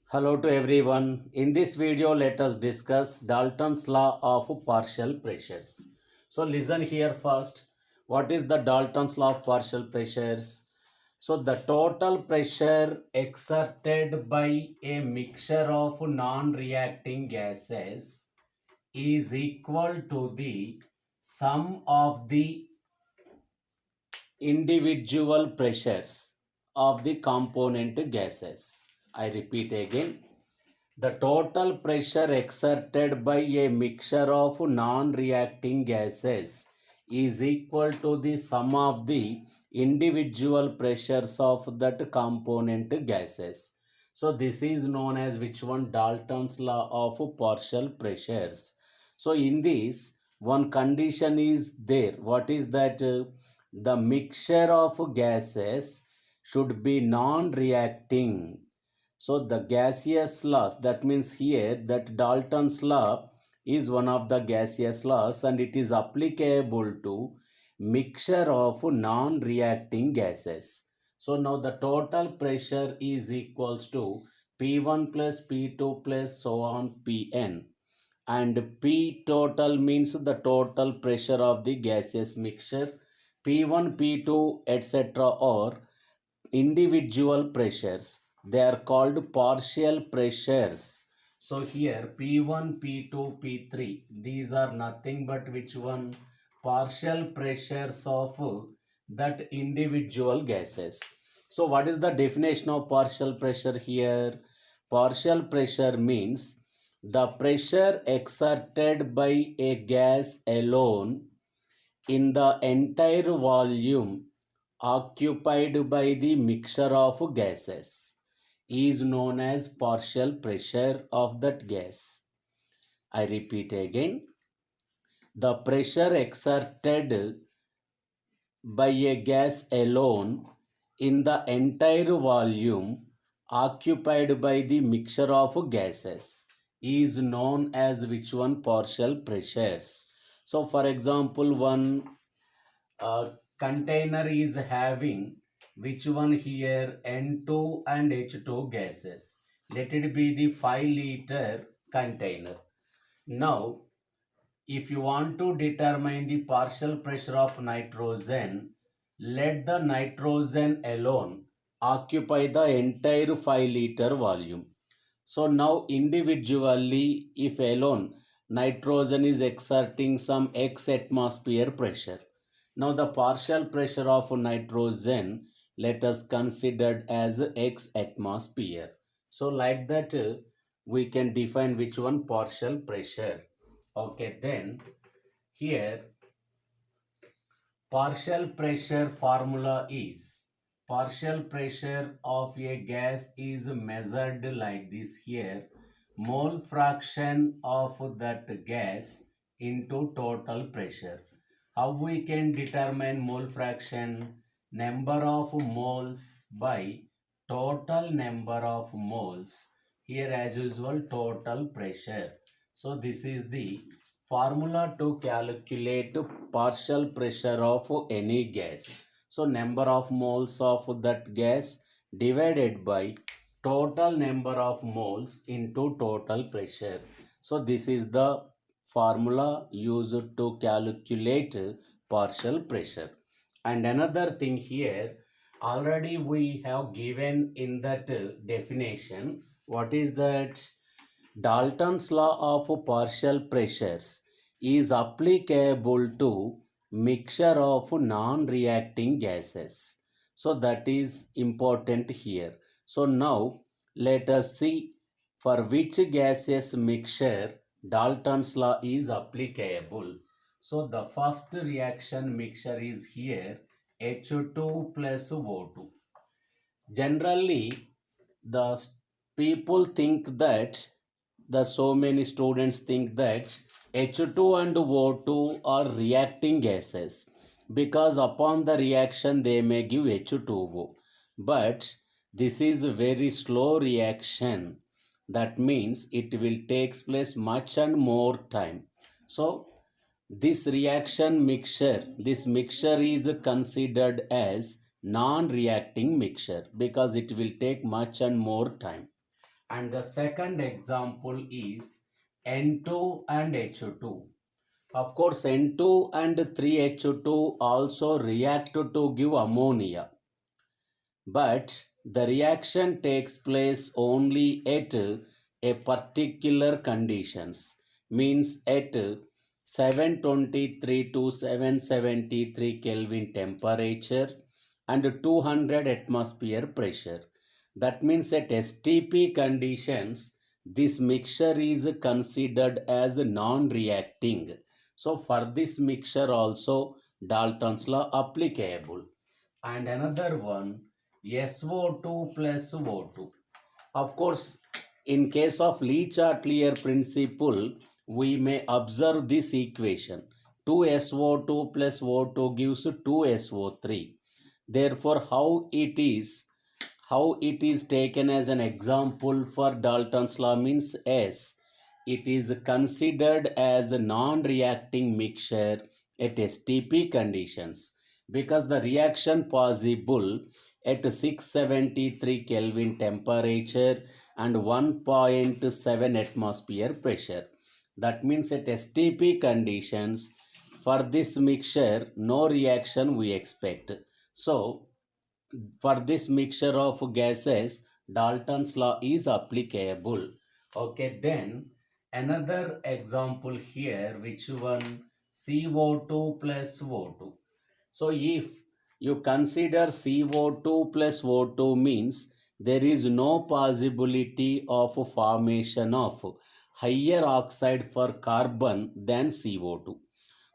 Hello to everyone. In this video, let us discuss Dalton's law of partial pressures. So listen here first. What is the Dalton's law of partial pressures? So the total pressure exerted by a mixture of non-reacting gases is equal to the sum of the individual pressures of the component gases. I repeat again. The total pressure exerted by a mixture of non-reacting gases is equal to the sum of the individual pressures of that component gases. So this is known as which one? Dalton's law of partial pressures. So in this, one condition is there. What is that? The mixture of gases should be non-reacting. So the gaseous laws, that means here that Dalton's law is one of the gaseous laws and it is applicable to mixture of non-reacting gases. So now the total pressure is equals to P1 plus P2 plus so on Pn, and P total means the total pressure of the gaseous mixture. P1, P2 etc. or individual pressures, they are called partial pressures. So here P1, P2, P3, these are nothing but which one? Partial pressures of that individual gases. So what is the definition of partial pressure here? Partial pressure means the pressure exerted by a gas alone in the entire volume occupied by the mixture of gases is known as partial pressure of that gas. I repeat again, the pressure exerted by a gas alone in the entire volume occupied by the mixture of gases is known as which one? Partial pressures. So for example, one container is having which one here? N2 and H2 gases. Let it be the 5-liter container. Now if you want to determine the partial pressure of nitrogen, let the nitrogen alone occupy the entire 5-liter volume. So now individually, if alone nitrogen is exerting some X atmosphere pressure, now the partial pressure of nitrogen let us consider as X atmosphere. So like that we can define which one? Partial pressure. Okay, then here partial pressure formula is, partial pressure of a gas is measured like this here, mole fraction of that gas into total pressure. How we can determine mole fraction? Number of moles by total number of moles. Here as usual total pressure. So this is the formula to calculate partial pressure of any gas. So number of moles of that gas divided by total number of moles into total pressure. So this is the formula used to calculate partial pressure. And another thing here, already we have given in that definition, what is that? Dalton's law of partial pressures is applicable to mixture of non-reacting gases. So that is important here. So now let us see for which gaseous mixture Dalton's law is applicable. So the first reaction mixture is here H2 plus O2. Generally, the people think that so many students think that H2 and O2 are reacting gases because upon the reaction they may give H2O. But this is a very slow reaction. That means it will take place much and more time. So this this mixture is considered as non-reacting mixture because it will take much and more time. And the second example is N2 and H2. Of course, N2 and 3H2 also react to give ammonia, but the reaction takes place only at a particular conditions, means at 723 to 773 Kelvin temperature and 200 atmosphere pressure. That means at STP conditions, this mixture is considered as non-reacting. So for this mixture also Dalton's law applicable. And another one, SO2 plus O2. Of course, in case of Le-Chatelier principle, we may observe this equation. 2SO2 plus O2 gives 2SO3. Therefore, how it is taken as an example for Dalton's law means S. It is considered as a non-reacting mixture at STP conditions because the reaction possible at 673 Kelvin temperature and 1.7 atmosphere pressure. That means at STP conditions for this mixture no reaction we expect. So for this mixture of gases Dalton's law is applicable. Okay, then another example here, which one, CO2 plus O2. So if you consider CO2 plus O2 means there is no possibility of formation of higher oxide for carbon than CO2.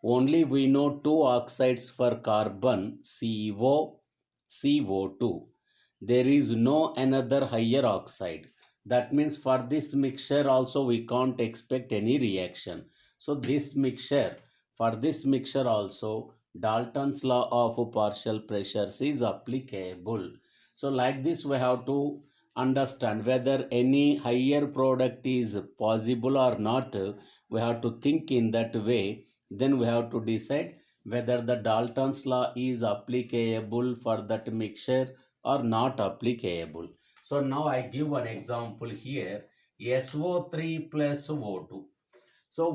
Only we know two oxides for carbon, CO2. There is no another higher oxide. That means for this mixture also we can't expect any reaction. So for this mixture also Dalton's law of partial pressures is applicable. So like this we have to understand whether any higher product is possible or not. We have to think in that way. Then we have to decide whether the Dalton's law is applicable for that mixture or not applicable. So now I give an example here, SO3 plus O2. So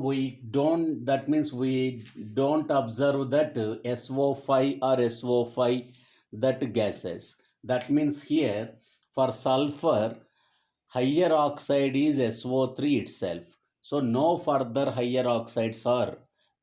that means we don't observe that SO5 or SO5 that gases. That means here for sulfur, higher oxide is SO3 itself. So no further higher oxides are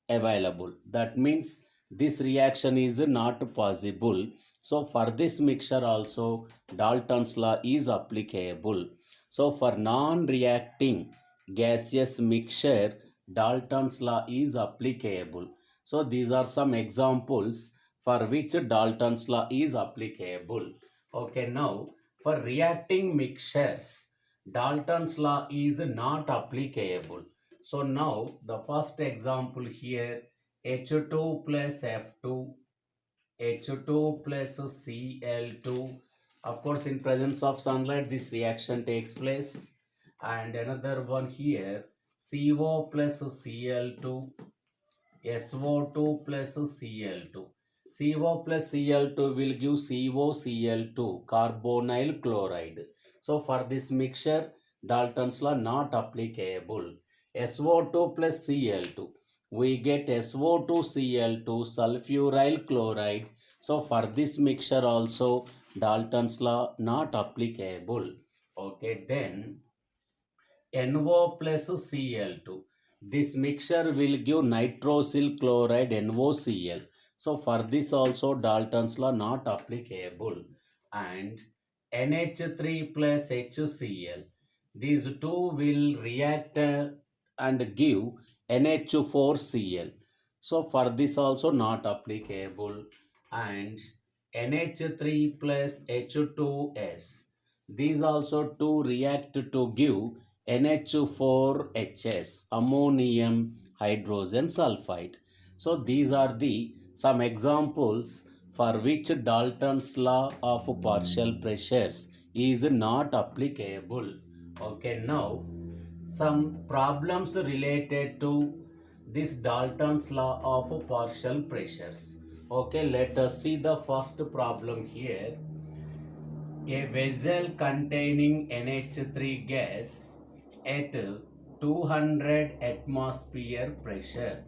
available. That means this reaction is not possible. So for this mixture also Dalton's law is applicable. So for non-reacting gaseous mixture Dalton's law is applicable. So these are some examples for which Dalton's law is applicable. Okay, now for reacting mixtures Dalton's law is not applicable. So now the first example here, H2 plus F2, H2 plus Cl2. Of course, in presence of sunlight, this reaction takes place. And another one here, CO plus Cl2, SO2 plus Cl2. CO plus Cl2 will give COCl2, carbonyl chloride. So for this mixture, Dalton's law not applicable. SO2 plus Cl2. We get SO2Cl2, sulfuryl chloride. So for this mixture also, Dalton's law not applicable. Okay, then NO plus Cl2. This mixture will give nitrosyl chloride NOCl. So for this also Dalton's law not applicable. And NH3 plus HCl. These two will react and give NH4Cl. So for this also not applicable. And NH3 plus H2S. These also two react to give NH4HS, ammonium hydrogen sulfide. So these are the some examples for which Dalton's law of partial pressures is not applicable. Okay, now some problems related to this Dalton's law of partial pressures. Okay, let us see the first problem here. A vessel containing NH3 gas at 200 atmosphere pressure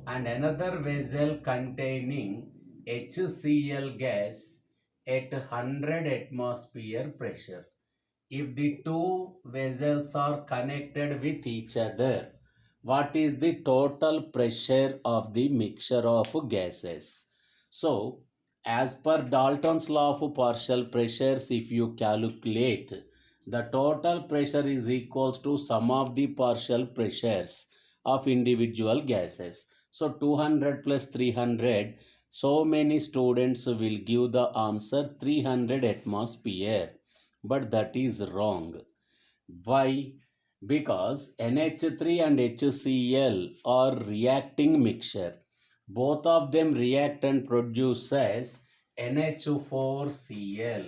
and another vessel containing HCl gas at 100 atmosphere pressure. If the two vessels are connected with each other, what is the total pressure of the mixture of gases? So, as per Dalton's law of partial pressures, if you calculate, the total pressure is equals to sum of the partial pressures of individual gases. So, 200 plus 300, so many students will give the answer 300 atmosphere, but that is wrong. Why? Because NH3 and HCl are reacting mixture. Both of them react and produces NH4Cl.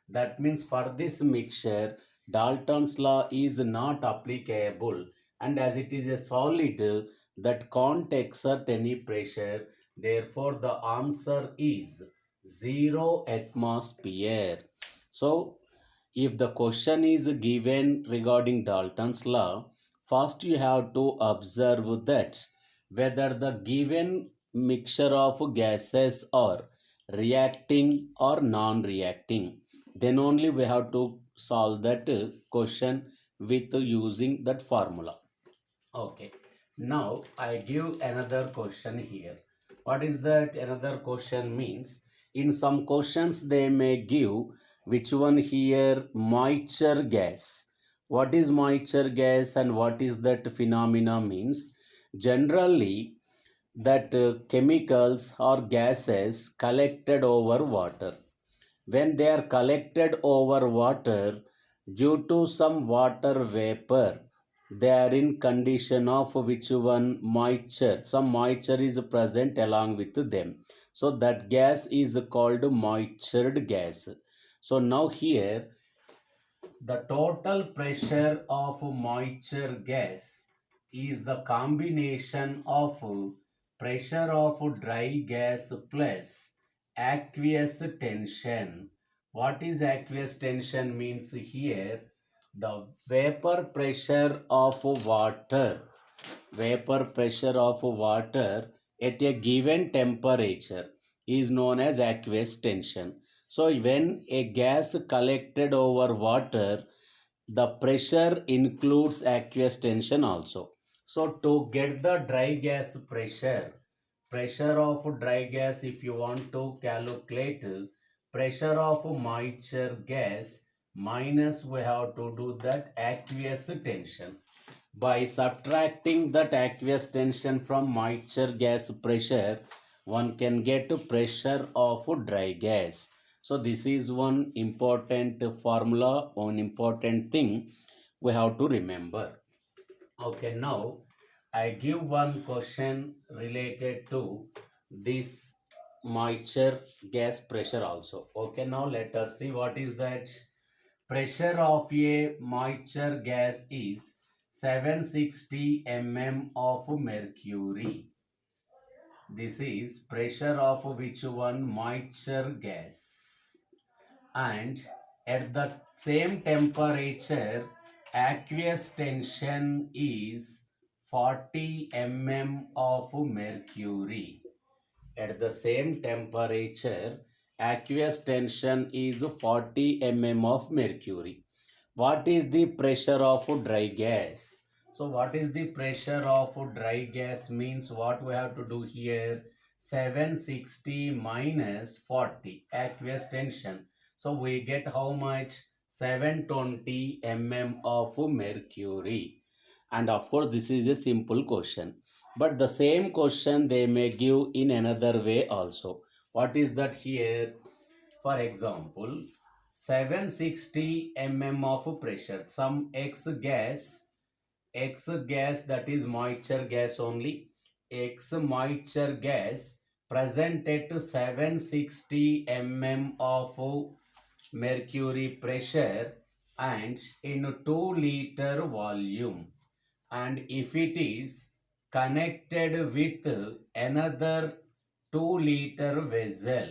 That means for this mixture, Dalton's law is not applicable, and as it is a solid that can't exert any pressure, therefore the answer is 0 atmosphere. So if the question is given regarding Dalton's law, first you have to observe that whether the given mixture of gases are reacting or non-reacting. Then only we have to solve that question with using that formula. Okay. Now I give another question here. What is that another question means? In some questions they may give which one here moisture gas. What is moisture gas and what is that phenomena means? Generally that chemicals or gases collected over water. When they are collected over water due to some water vapor, they are in condition of which one moisture, some moisture is present along with them. So that gas is called moistured gas. So now here the total pressure of moisture gas is the combination of pressure of dry gas plus aqueous tension. What is aqueous tension means here? The vapor pressure of water at a given temperature is known as aqueous tension. So when a gas collected over water, the pressure includes aqueous tension also. So to get the dry gas pressure of dry gas, if you want to calculate pressure of moisture gas minus, we have to do that aqueous tension. By subtracting that aqueous tension from moisture gas pressure, one can get pressure of dry gas. So this is one important formula, one important thing we have to remember. Okay, now I give one question related to this moisture gas pressure also. Okay, now let us see what is that. Pressure of a moisture gas is 760 mm of mercury. This is pressure of which one moisture gas. And at the same temperature, aqueous tension is 40 mm of mercury. At the same temperature, aqueous tension is 40 mm of mercury. What is the pressure of dry gas? So what is the pressure of dry gas means what we have to do here? 760 minus 40 aqueous tension. So we get how much? 720 mm of mercury. And of course this is a simple question. But the same question they may give in another way also. What is that here? For example, 760 mm of pressure, some X gas that is moisture gas only, X moisture gas present at 760 mm of mercury pressure and in 2 liter volume. And if it is connected with another 2 liter vessel,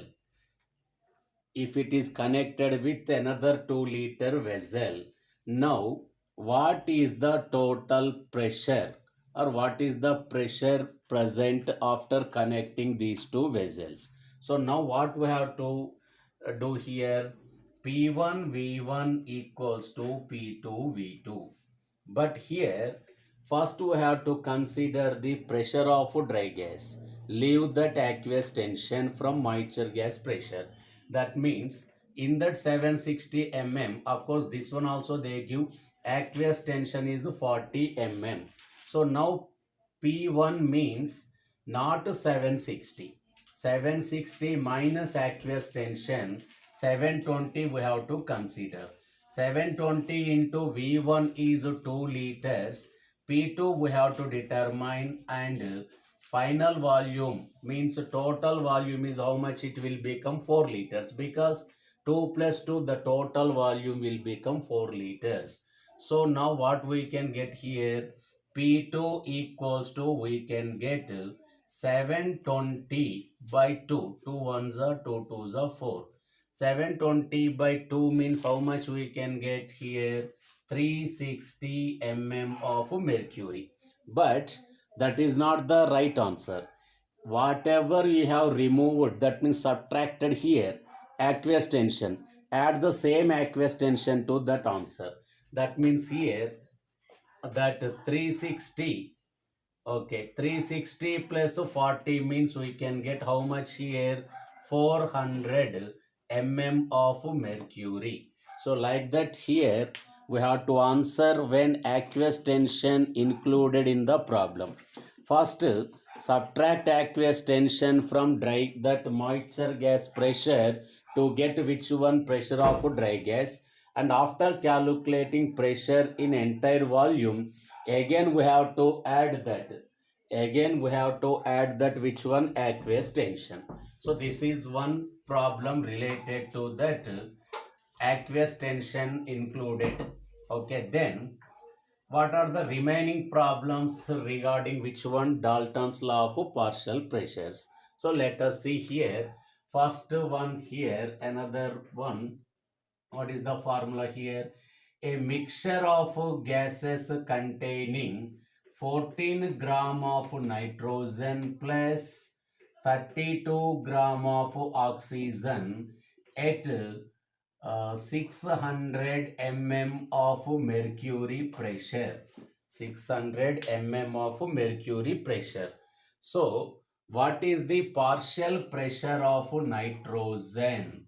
if it is connected with another 2-liter vessel. Now, what is the total pressure or what is the pressure present after connecting these two vessels? So now what we have to do here, P1 V1 equals to P2 V2. But here, first we have to consider the pressure of dry gas. Leave that aqueous tension from moisture gas pressure. That means in that 760 mm, of course this one also they give aqueous tension is 40 mm. So now P1 means not 760. 760 minus aqueous tension 720 we have to consider. 720 into V1 is 2 liters. P2 we have to determine, and final volume means total volume is how much it will become 4 liters, because 2 plus 2 the total volume will become 4 liters. So now what we can get here, P2 equals to, we can get 720 by 2. 2 ones are 2 twos are 4. 720 by 2 means how much we can get here, 360 mm of mercury. But that is not the right answer. Whatever we have removed, that means subtracted here, aqueous tension, add the same aqueous tension to that answer. That means here that 360, okay, 360 plus 40 means we can get how much here, 400 mm of mercury. So like that here we have to answer when aqueous tension included in the problem. First, subtract aqueous tension from dry, that moisture gas pressure, to get which one, pressure of dry gas. And after calculating pressure in entire volume, again we have to add that, which one, aqueous tension. So this is one problem related to that aqueous tension included. Okay, then what are the remaining problems regarding which one, Dalton's law of partial pressures? So let us see here. First one here, another one. What is the formula here? A mixture of gases containing 14 gram of nitrogen plus 32 gram of oxygen at 600 mm of mercury pressure. 600 mm of mercury pressure. So what is the partial pressure of nitrogen?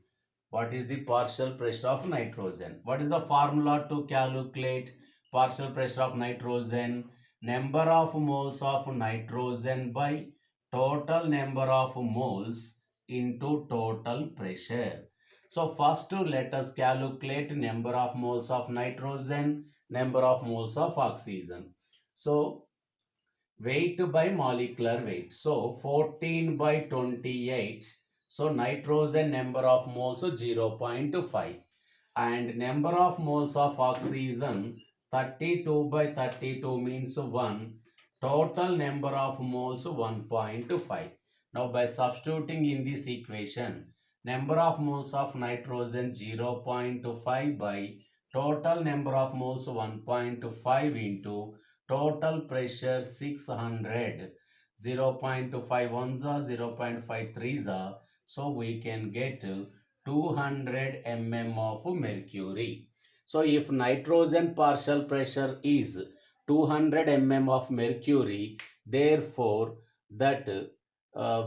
What is the partial pressure of nitrogen? What is the formula to calculate partial pressure of nitrogen? Number of moles of nitrogen by total number of moles into total pressure. So first let us calculate number of moles of nitrogen, number of moles of oxygen. So weight by molecular weight. So 14 by 28. So nitrogen number of moles 0.5, and number of moles of oxygen 32 by 32 means 1. Total number of moles 1.5. Now by substituting in this equation, number of moles of nitrogen 0.5 by total number of moles 1.5 into total pressure 600, 0.5 ones are 0.5 threes are, so we can get 200 mm of mercury. So if nitrogen partial pressure is 200 mm of mercury, therefore that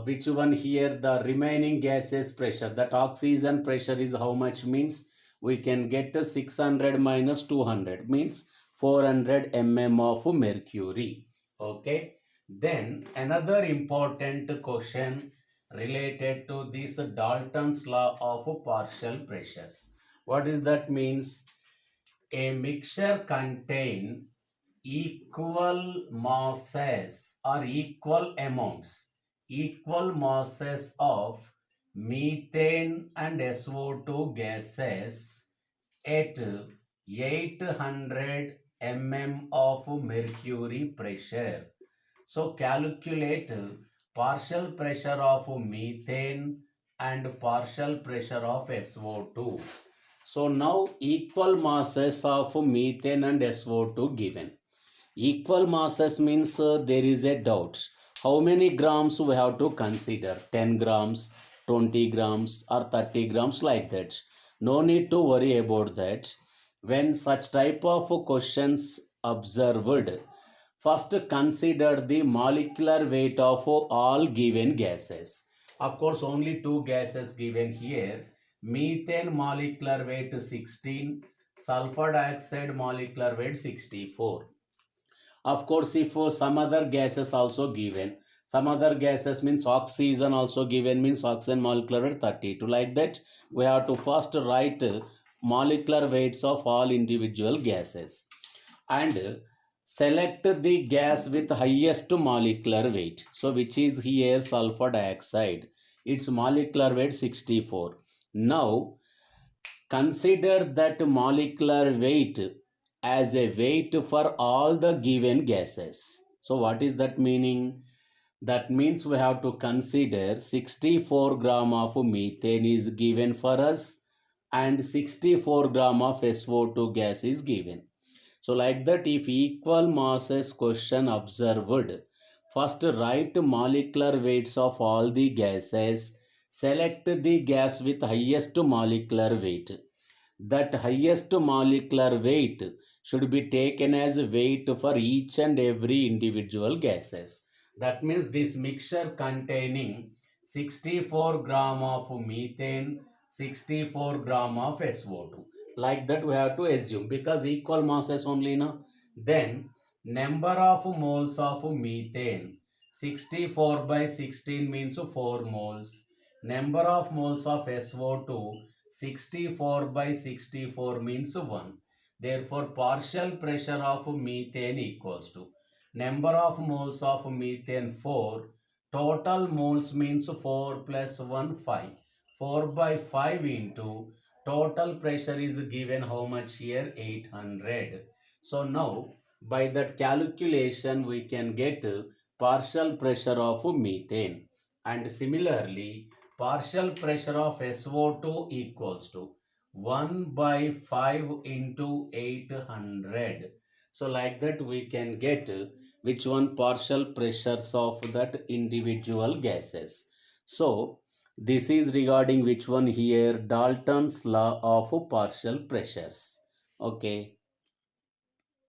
which one here, the remaining gases pressure, that oxygen pressure is how much, means we can get 600 minus 200 means 400 mm of mercury. Okay, then another important question related to this Dalton's law of partial pressures. What is that means? A mixture contain equal masses or equal masses of methane and SO2 gases at 800 mm of mercury pressure. So calculate partial pressure of methane and partial pressure of SO2. So now equal masses of methane and SO2 given. Equal masses means there is a doubt. How many grams we have to consider? 10 grams, 20 grams or 30 grams, like that. No need to worry about that. When such type of questions observed, first consider the molecular weight of all given gases. Of course, only two gases given here. Methane molecular weight 16, sulfur dioxide molecular weight 64. Of course, if some other gases also given, some other gases means oxygen also given, means oxygen molecular weight 32. Like that, we have to first write molecular weights of all individual gases and select the gas with highest molecular weight. So which is here sulfur dioxide. Its molecular weight 64. Now consider that molecular weight as a weight for all the given gases. So what is that meaning? That means we have to consider 64 gram of methane is given for us and 64 gram of SO2 gas is given. So like that, if equal masses question observed, first write molecular weights of all the gases, select the gas with highest molecular weight. That highest molecular weight should be taken as weight for each and every individual gases. That means this mixture containing 64 gram of methane, 64 gram of SO2. Like that we have to assume, because equal masses only now. Then number of moles of methane, 64 by 16 means 4 moles. Number of moles of SO2, 64 by 64 means 1. Therefore, partial pressure of methane equals to number of moles of methane 4. Total moles means 4 plus 1 5. 4 by 5 into total pressure is given how much here? 800. So now by that calculation we can get partial pressure of methane, and similarly partial pressure of SO2 equals to 1 by 5 into 800. So like that we can get which one partial pressures of that individual gases. So this is regarding which one here? Dalton's law of partial pressures. Okay.